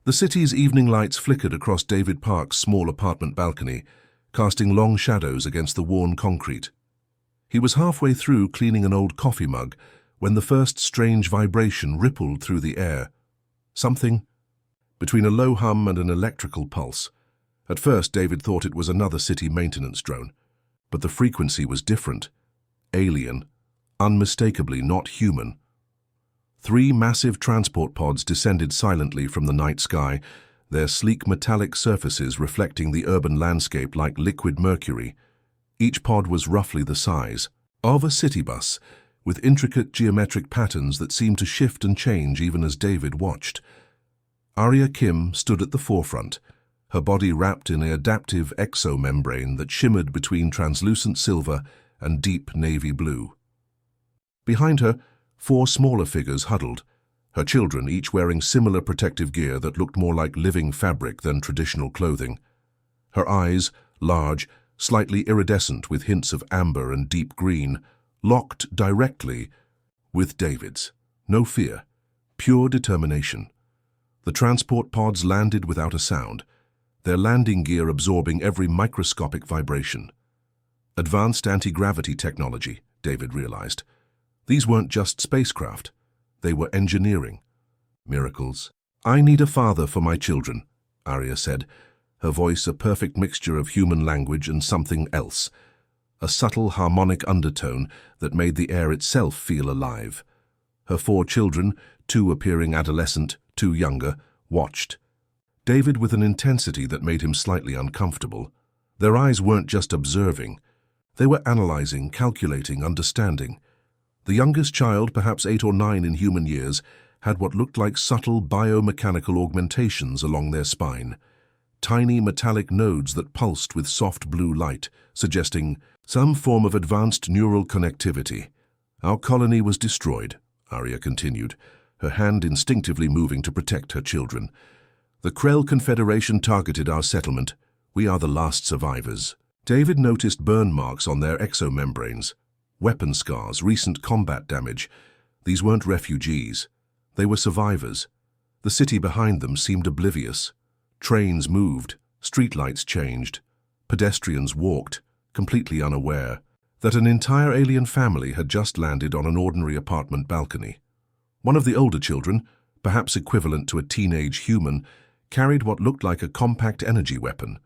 The city's evening lights flickered across David Park's small apartment balcony, casting long shadows against the worn concrete. He was halfway through cleaning an old coffee mug when the first strange vibration rippled through the air. Something between a low hum and an electrical pulse. At first, David thought it was another city maintenance drone, but the frequency was different. Alien, unmistakably not human. 3 massive transport pods descended silently from the night sky, their sleek metallic surfaces reflecting the urban landscape like liquid mercury. Each pod was roughly the size of a city bus, with intricate geometric patterns that seemed to shift and change even as David watched. Arya Kim stood at the forefront, her body wrapped in an adaptive exomembrane that shimmered between translucent silver and deep navy blue. Behind her, 4 smaller figures huddled, her children each wearing similar protective gear that looked more like living fabric than traditional clothing. Her eyes, large, slightly iridescent with hints of amber and deep green, locked directly with David's. No fear, pure determination. The transport pods landed without a sound, their landing gear absorbing every microscopic vibration. Advanced anti-gravity technology, David realized. These weren't just spacecraft, they were engineering. Miracles. "I need a father for my children," Arya said, her voice a perfect mixture of human language and something else, a subtle harmonic undertone that made the air itself feel alive. Her 4 children, 2 appearing adolescent, 2 younger, watched. David with an intensity that made him slightly uncomfortable. Their eyes weren't just observing, they were analyzing, calculating, understanding. The youngest child, perhaps 8 or 9 in human years, had what looked like subtle biomechanical augmentations along their spine. Tiny metallic nodes that pulsed with soft blue light, suggesting some form of advanced neural connectivity. "Our colony was destroyed," Arya continued, her hand instinctively moving to protect her children. "The Krell Confederation targeted our settlement. We are the last survivors." David noticed burn marks on their exomembranes. Weapon scars, recent combat damage. These weren't refugees. They were survivors. The city behind them seemed oblivious. Trains moved, streetlights changed. Pedestrians walked, completely unaware that an entire alien family had just landed on an ordinary apartment balcony. One of the older children, perhaps equivalent to a teenage human, carried what looked like a compact energy weapon.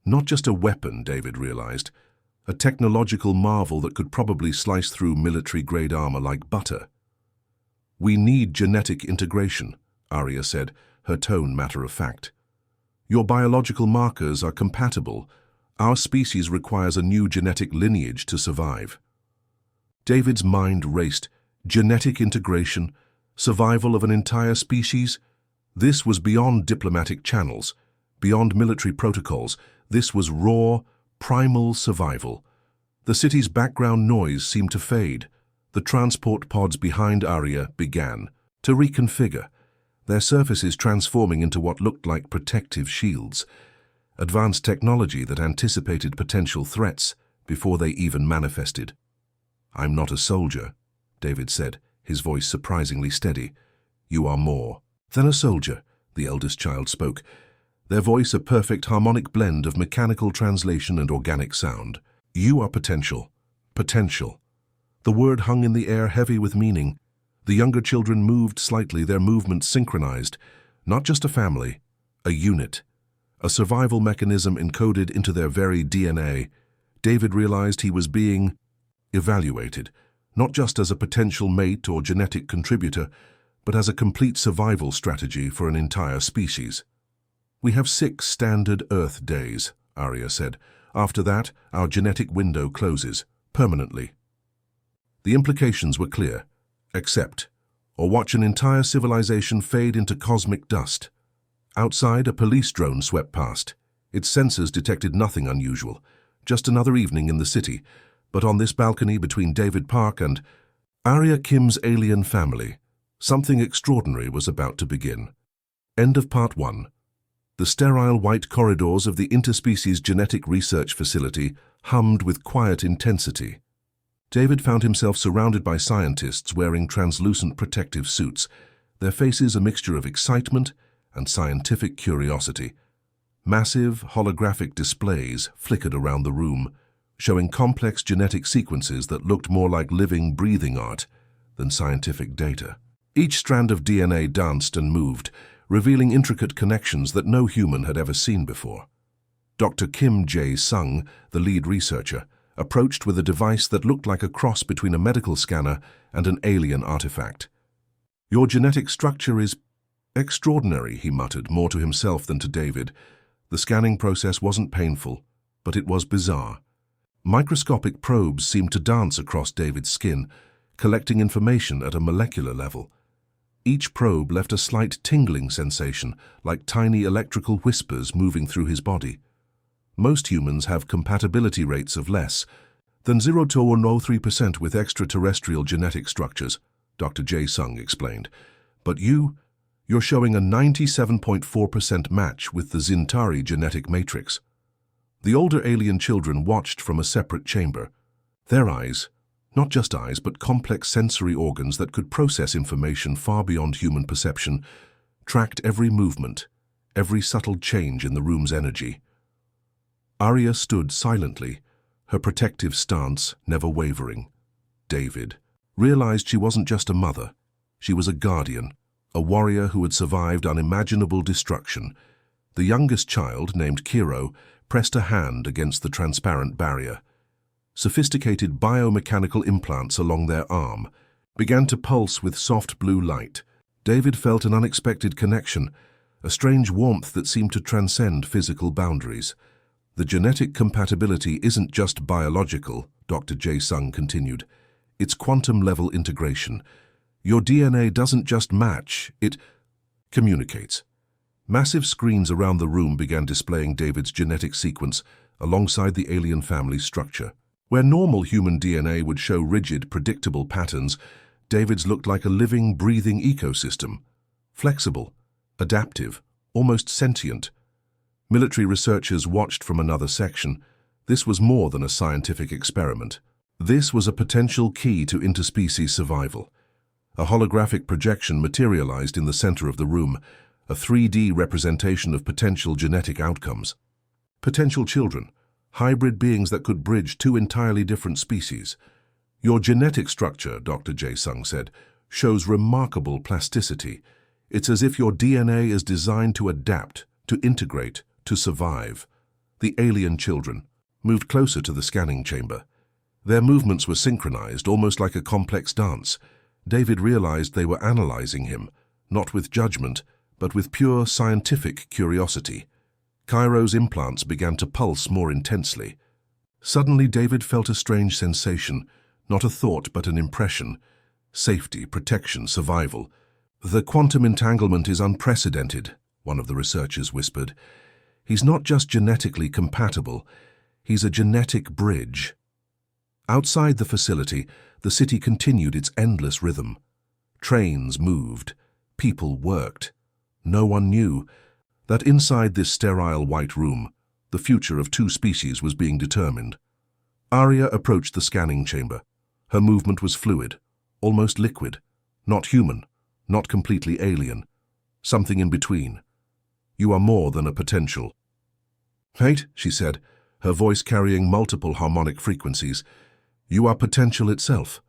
Not just a weapon, David realized. A technological marvel that could probably slice through military-grade armor like butter. "We need genetic integration," Arya said, her tone matter-of-fact. "Your biological markers are compatible. Our species requires a new genetic lineage to survive." David's mind raced. Genetic integration, survival of an entire species? This was beyond diplomatic channels, beyond military protocols. This was raw, primal survival. The city's background noise seemed to fade. The transport pods behind Arya began to reconfigure, their surfaces transforming into what looked like protective shields. Advanced technology that anticipated potential threats before they even manifested. "I'm not a soldier," David said, his voice surprisingly steady. "You are more than a soldier," the eldest child spoke, their voice a perfect harmonic blend of mechanical translation and organic sound. "You are potential. Potential." The word hung in the air heavy with meaning. The younger children moved slightly, their movements synchronized. Not just a family, a unit. A survival mechanism encoded into their very DNA. David realized he was being evaluated, not just as a potential mate or genetic contributor, but as a complete survival strategy for an entire species. "We have 6 standard Earth days," Arya said. "After that, our genetic window closes, permanently." The implications were clear. Accept, or watch an entire civilization fade into cosmic dust. Outside, a police drone swept past. Its sensors detected nothing unusual, just another evening in the city. But on this balcony between David Park and Arya Kim's alien family, something extraordinary was about to begin. End of Part 1. The sterile white corridors of the Interspecies Genetic Research Facility hummed with quiet intensity. David found himself surrounded by scientists wearing translucent protective suits, their faces a mixture of excitement and scientific curiosity. Massive, holographic displays flickered around the room, showing complex genetic sequences that looked more like living, breathing art than scientific data. Each strand of DNA danced and moved, revealing intricate connections that no human had ever seen before. Dr. Kim Jae-sung, the lead researcher, approached with a device that looked like a cross between a medical scanner and an alien artifact. "Your genetic structure is extraordinary," he muttered, more to himself than to David. The scanning process wasn't painful, but it was bizarre. Microscopic probes seemed to dance across David's skin, collecting information at a molecular level. Each probe left a slight tingling sensation, like tiny electrical whispers moving through his body. Most humans have compatibility rates of less than 0.03% with extraterrestrial genetic structures, Dr. Jae-sung explained. But you're showing a 97.4% match with the Zintari genetic matrix. The older alien children watched from a separate chamber. Their eyes, not just eyes, but complex sensory organs that could process information far beyond human perception, tracked every movement, every subtle change in the room's energy. Arya stood silently, her protective stance never wavering. David realized she wasn't just a mother. She was a guardian, a warrior who had survived unimaginable destruction. The youngest child, named Kiro, pressed a hand against the transparent barrier. Sophisticated biomechanical implants along their arm began to pulse with soft blue light. David felt an unexpected connection, a strange warmth that seemed to transcend physical boundaries. "The genetic compatibility isn't just biological," Dr. Jae-sung continued. "It's quantum-level integration. Your DNA doesn't just match, it communicates." Massive screens around the room began displaying David's genetic sequence alongside the alien family's structure. Where normal human DNA would show rigid, predictable patterns, David's looked like a living, breathing ecosystem. Flexible, adaptive, almost sentient. Military researchers watched from another section. This was more than a scientific experiment. This was a potential key to interspecies survival. A holographic projection materialized in the center of the room, a 3D representation of potential genetic outcomes. Potential children, hybrid beings that could bridge two entirely different species. "Your genetic structure," Dr. Jae-sung said, "shows remarkable plasticity. It's as if your DNA is designed to adapt, to integrate, to survive." The alien children moved closer to the scanning chamber. Their movements were synchronized, almost like a complex dance. David realized they were analyzing him, not with judgment, but with pure scientific curiosity. Cairo's implants began to pulse more intensely. Suddenly, David felt a strange sensation, not a thought but an impression. Safety, protection, survival. "The quantum entanglement is unprecedented," one of the researchers whispered. "He's not just genetically compatible, he's a genetic bridge." Outside the facility, the city continued its endless rhythm. Trains moved, people worked. No one knew that inside this sterile white room, the future of two species was being determined. Arya approached the scanning chamber. Her movement was fluid, almost liquid, not human, not completely alien, something in between. "You are more than a potential." "Wait," she said, her voice carrying multiple harmonic frequencies. "You are potential itself."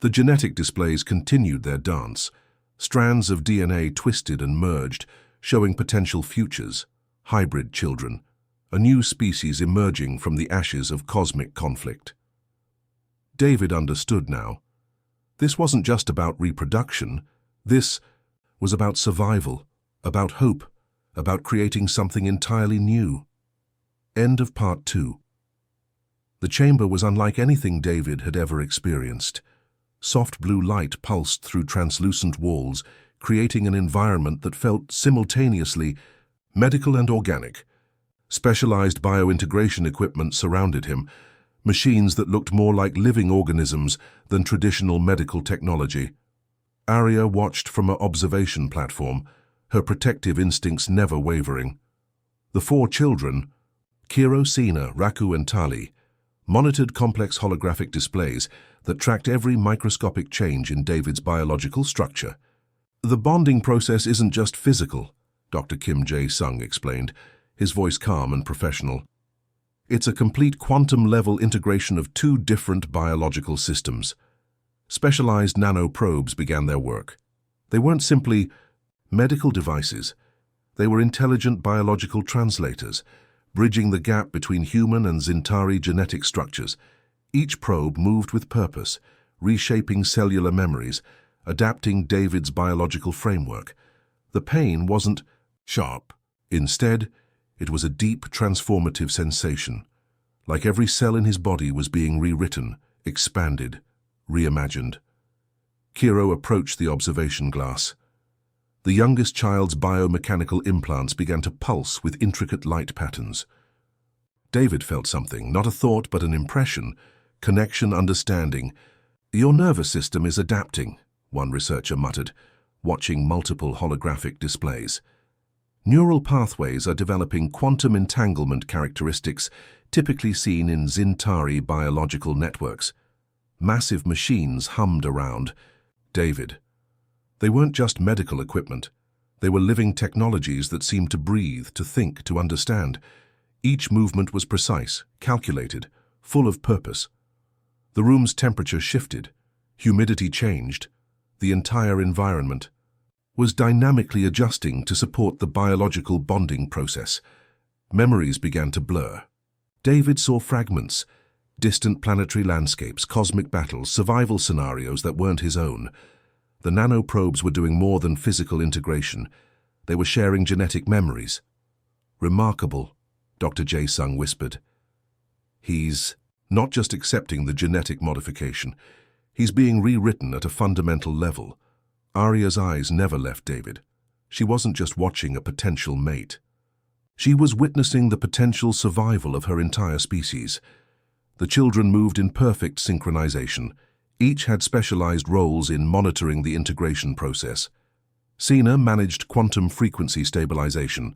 The genetic displays continued their dance. Strands of DNA twisted and merged, showing potential futures, hybrid children, a new species emerging from the ashes of cosmic conflict. David understood now. This wasn't just about reproduction. This was about survival, about hope, about creating something entirely new. End of Part 2. The chamber was unlike anything David had ever experienced. Soft blue light pulsed through translucent walls, creating an environment that felt simultaneously medical and organic. Specialized biointegration equipment surrounded him, machines that looked more like living organisms than traditional medical technology. Arya watched from her observation platform, her protective instincts never wavering. The four children, Kiro, Sina, Raku and Tali, monitored complex holographic displays that tracked every microscopic change in David's biological structure. "The bonding process isn't just physical," Dr. Kim Jae-sung explained, his voice calm and professional. It's a complete quantum-level integration of two different biological systems. Specialized nanoprobes began their work. They weren't simply medical devices. They were intelligent biological translators, bridging the gap between human and Zintari genetic structures. Each probe moved with purpose, reshaping cellular memories, adapting David's biological framework. The pain wasn't sharp. Instead, it was a deep, transformative sensation, like every cell in his body was being rewritten, expanded, reimagined. Kiro approached the observation glass. The youngest child's biomechanical implants began to pulse with intricate light patterns. David felt something, not a thought but an impression, connection, understanding. "Your nervous system is adapting," one researcher muttered, watching multiple holographic displays. Neural pathways are developing quantum entanglement characteristics typically seen in Zintari biological networks. Massive machines hummed around David. They weren't just medical equipment. They were living technologies that seemed to breathe, to think, to understand. Each movement was precise, calculated, full of purpose. The room's temperature shifted, humidity changed. The entire environment was dynamically adjusting to support the biological bonding process. Memories began to blur. David saw fragments, distant planetary landscapes, cosmic battles, survival scenarios that weren't his own. The nanoprobes were doing more than physical integration. They were sharing genetic memories. "Remarkable," Dr. Jae-sung whispered. "He's not just accepting the genetic modification. He's being rewritten at a fundamental level." Arya's eyes never left David. She wasn't just watching a potential mate. She was witnessing the potential survival of her entire species. The children moved in perfect synchronization. Each had specialized roles in monitoring the integration process. Sina managed quantum frequency stabilization.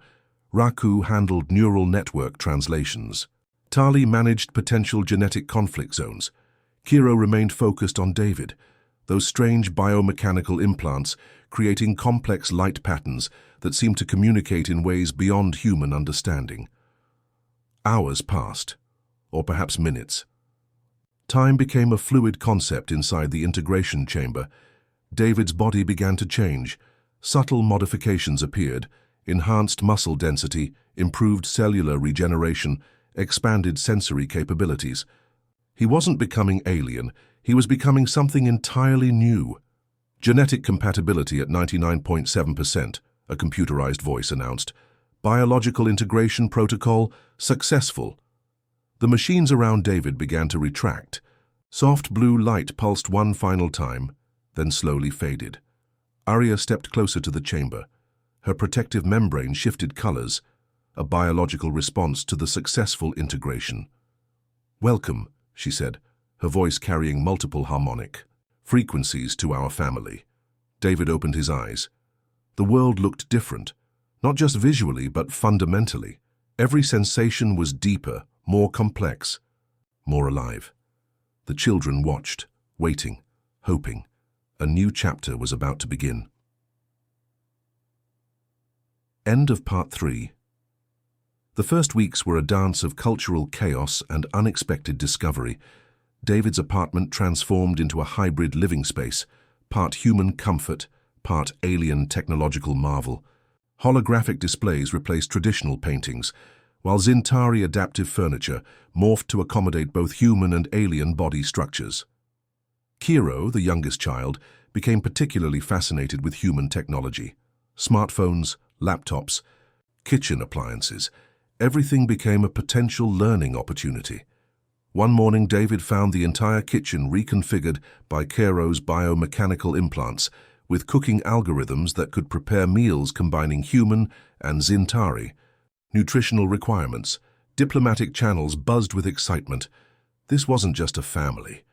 Raku handled neural network translations. Tali managed potential genetic conflict zones. Kiro remained focused on David, those strange biomechanical implants creating complex light patterns that seemed to communicate in ways beyond human understanding. Hours passed, or perhaps minutes. Time became a fluid concept inside the integration chamber. David's body began to change. Subtle modifications appeared: enhanced muscle density, improved cellular regeneration, expanded sensory capabilities. He wasn't becoming alien. He was becoming something entirely new. "Genetic compatibility at 99.7%, a computerized voice announced. "Biological integration protocol successful." The machines around David began to retract. Soft blue light pulsed one final time, then slowly faded. Arya stepped closer to the chamber. Her protective membrane shifted colors, a biological response to the successful integration. "Welcome," she said, her voice carrying multiple harmonic frequencies to our family. David opened his eyes. The world looked different, not just visually but fundamentally. Every sensation was deeper, more complex, more alive. The children watched, waiting, hoping. A new chapter was about to begin. End of Part 3. The first weeks were a dance of cultural chaos and unexpected discovery. David's apartment transformed into a hybrid living space, part human comfort, part alien technological marvel. Holographic displays replaced traditional paintings, while Zintari adaptive furniture morphed to accommodate both human and alien body structures. Kiro, the youngest child, became particularly fascinated with human technology. Smartphones, laptops, kitchen appliances. Everything became a potential learning opportunity. One morning, David found the entire kitchen reconfigured by Kiro's biomechanical implants, with cooking algorithms that could prepare meals combining human and Zintari. Nutritional requirements, diplomatic channels buzzed with excitement. This wasn't just a family.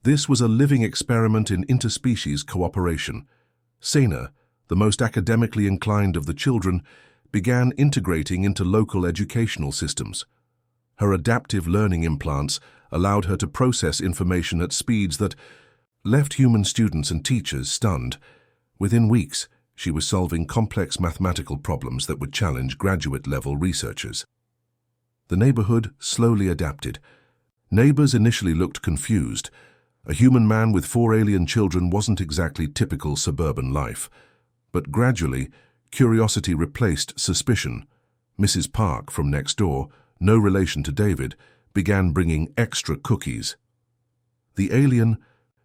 This was a living experiment in interspecies cooperation. Sena, the most academically inclined of the children, began integrating into local educational systems. Her adaptive learning implants allowed her to process information at speeds that left human students and teachers stunned. Within weeks, She was solving complex mathematical problems that would challenge graduate-level researchers. The neighborhood slowly adapted. Neighbors initially looked confused. A human man with 4 alien children wasn't exactly typical suburban life. But gradually, curiosity replaced suspicion. Mrs. Park, from next door, no relation to David, began bringing extra cookies. The alien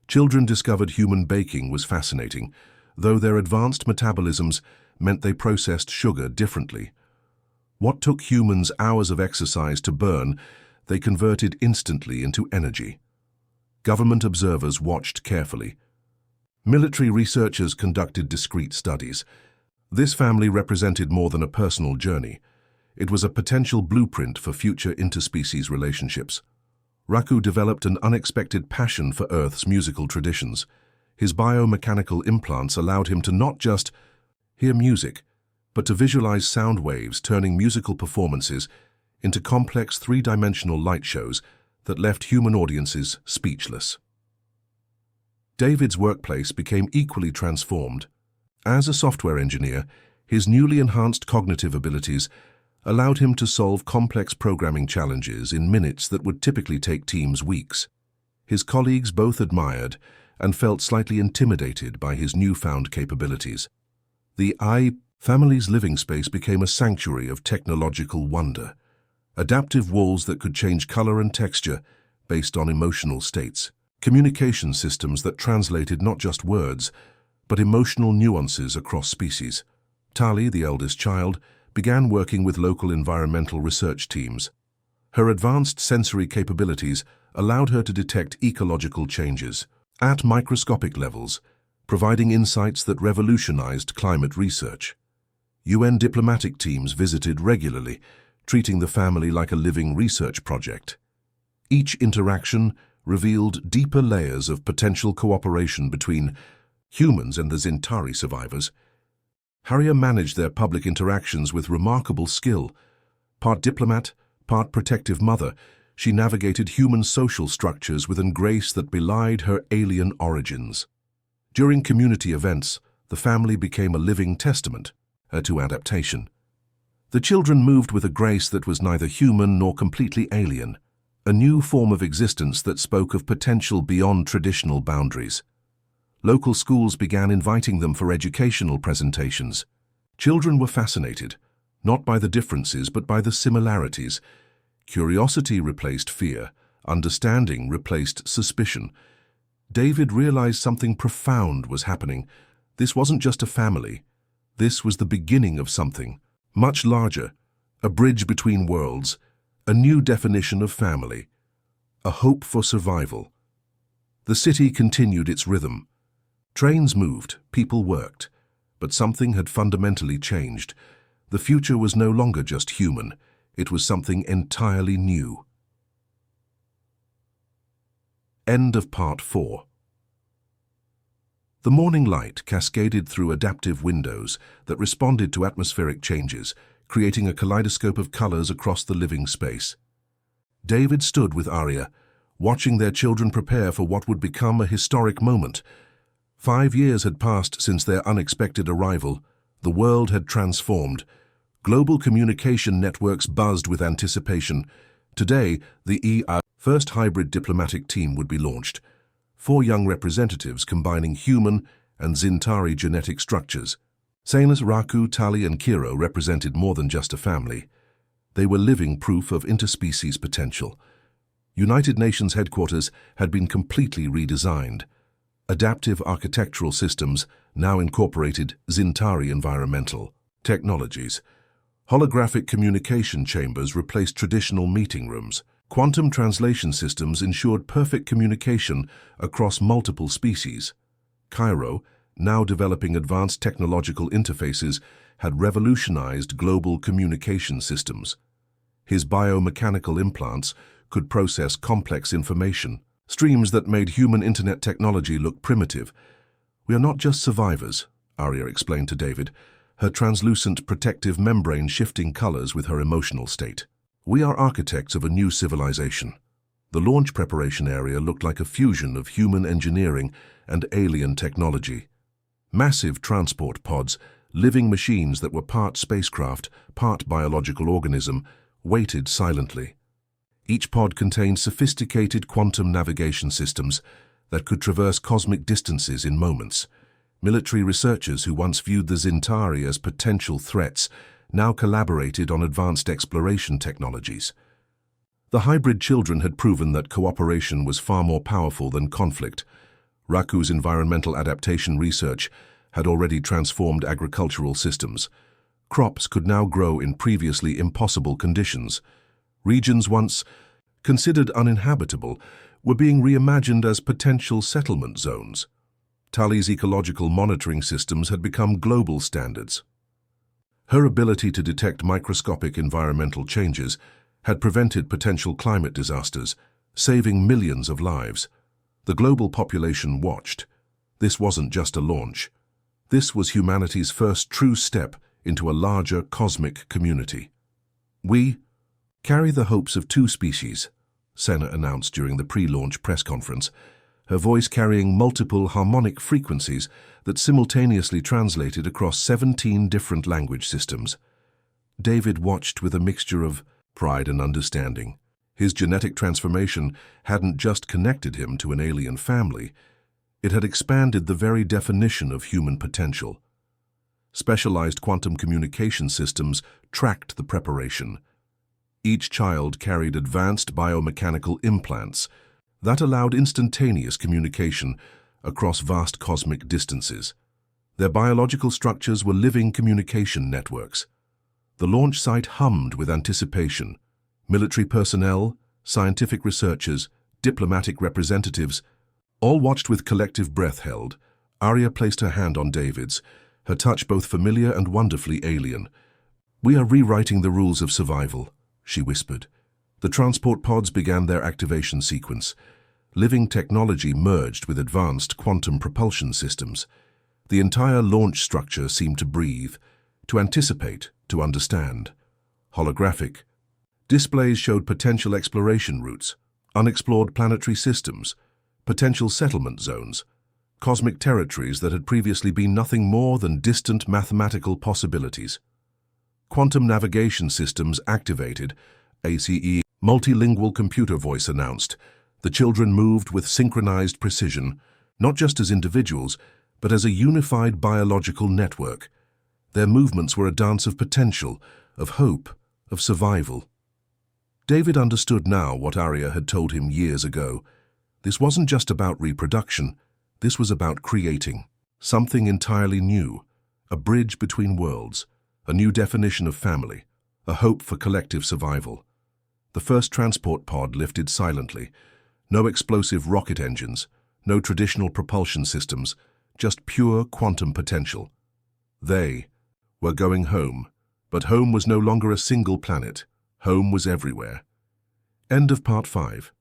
children discovered human baking was fascinating, though their advanced metabolisms meant they processed sugar differently. What took humans hours of exercise to burn, they converted instantly into energy. Government observers watched carefully. Military researchers conducted discreet studies. This family represented more than a personal journey. It was a potential blueprint for future interspecies relationships. Raku developed an unexpected passion for Earth's musical traditions. His biomechanical implants allowed him to not just hear music, but to visualize sound waves, turning musical performances into complex three-dimensional light shows that left human audiences speechless. David's workplace became equally transformed. As a software engineer, his newly enhanced cognitive abilities allowed him to solve complex programming challenges in minutes that would typically take teams weeks. His colleagues both admired and felt slightly intimidated by his newfound capabilities. The family's living space became a sanctuary of technological wonder. Adaptive walls that could change color and texture based on emotional states. Communication systems that translated not just words, but emotional nuances across species. Tali, the eldest child, began working with local environmental research teams. Her advanced sensory capabilities allowed her to detect ecological changes at microscopic levels, providing insights that revolutionized climate research. UN diplomatic teams visited regularly, treating the family like a living research project. Each interaction revealed deeper layers of potential cooperation between humans and the Zintari survivors. Harrier managed their public interactions with remarkable skill. Part diplomat, part protective mother, she navigated human social structures with a grace that belied her alien origins. During community events, the family became a living testament to adaptation. The children moved with a grace that was neither human nor completely alien, a new form of existence that spoke of potential beyond traditional boundaries. Local schools began inviting them for educational presentations. Children were fascinated, not by the differences but by the similarities. Curiosity replaced fear, understanding replaced suspicion. David realized something profound was happening. This wasn't just a family. This was the beginning of something much larger, a bridge between worlds, a new definition of family, a hope for survival. The city continued its rhythm. Trains moved, people worked, but something had fundamentally changed. The future was no longer just human, it was something entirely new. End of Part 4. The morning light cascaded through adaptive windows that responded to atmospheric changes, creating a kaleidoscope of colors across the living space. David stood with Arya, watching their children prepare for what would become a historic moment. 5 years had passed since their unexpected arrival. The world had transformed. Global communication networks buzzed with anticipation. Today, the first hybrid diplomatic team would be launched. 4 young representatives combining human and Zintari genetic structures. Sanas, Raku, Tali, and Kiro represented more than just a family. They were living proof of interspecies potential. United Nations headquarters had been completely redesigned. Adaptive architectural systems now incorporated Zintari environmental technologies. Holographic communication chambers replaced traditional meeting rooms. Quantum translation systems ensured perfect communication across multiple species. Cairo, now developing advanced technological interfaces, had revolutionized global communication systems. His biomechanical implants could process complex information, streams that made human internet technology look primitive. "We are not just survivors," Arya explained to David, her translucent protective membrane shifting colors with her emotional state. "We are architects of a new civilization." The launch preparation area looked like a fusion of human engineering and alien technology. Massive transport pods, living machines that were part spacecraft, part biological organism, waited silently. Each pod contained sophisticated quantum navigation systems that could traverse cosmic distances in moments. Military researchers who once viewed the Zintari as potential threats now collaborated on advanced exploration technologies. The hybrid children had proven that cooperation was far more powerful than conflict. Raku's environmental adaptation research had already transformed agricultural systems. Crops could now grow in previously impossible conditions. Regions once considered uninhabitable were being reimagined as potential settlement zones. Tali's ecological monitoring systems had become global standards. Her ability to detect microscopic environmental changes had prevented potential climate disasters, saving millions of lives. The global population watched. This wasn't just a launch. This was humanity's first true step into a larger cosmic community. We carry the hopes of two species, Senna announced during the pre-launch press conference, her voice carrying multiple harmonic frequencies that simultaneously translated across 17 different language systems. David watched with a mixture of pride and understanding. His genetic transformation hadn't just connected him to an alien family, it had expanded the very definition of human potential. Specialized quantum communication systems tracked the preparation. Each child carried advanced biomechanical implants that allowed instantaneous communication across vast cosmic distances. Their biological structures were living communication networks. The launch site hummed with anticipation. Military personnel, scientific researchers, diplomatic representatives, all watched with collective breath held. Arya placed her hand on David's, her touch both familiar and wonderfully alien. "We are rewriting the rules of survival," she whispered. The transport pods began their activation sequence. Living technology merged with advanced quantum propulsion systems. The entire launch structure seemed to breathe, to anticipate, to understand. Holographic displays showed potential exploration routes, unexplored planetary systems, potential settlement zones, cosmic territories that had previously been nothing more than distant mathematical possibilities. Quantum navigation systems activated, ACE, multilingual computer voice announced. The children moved with synchronized precision, not just as individuals, but as a unified biological network. Their movements were a dance of potential, of hope, of survival. David understood now what Arya had told him years ago. This wasn't just about reproduction, this was about creating something entirely new, a bridge between worlds, a new definition of family, a hope for collective survival. The first transport pod lifted silently. No explosive rocket engines, no traditional propulsion systems, just pure quantum potential. They were going home, but home was no longer a single planet. Home was everywhere. End of Part 5.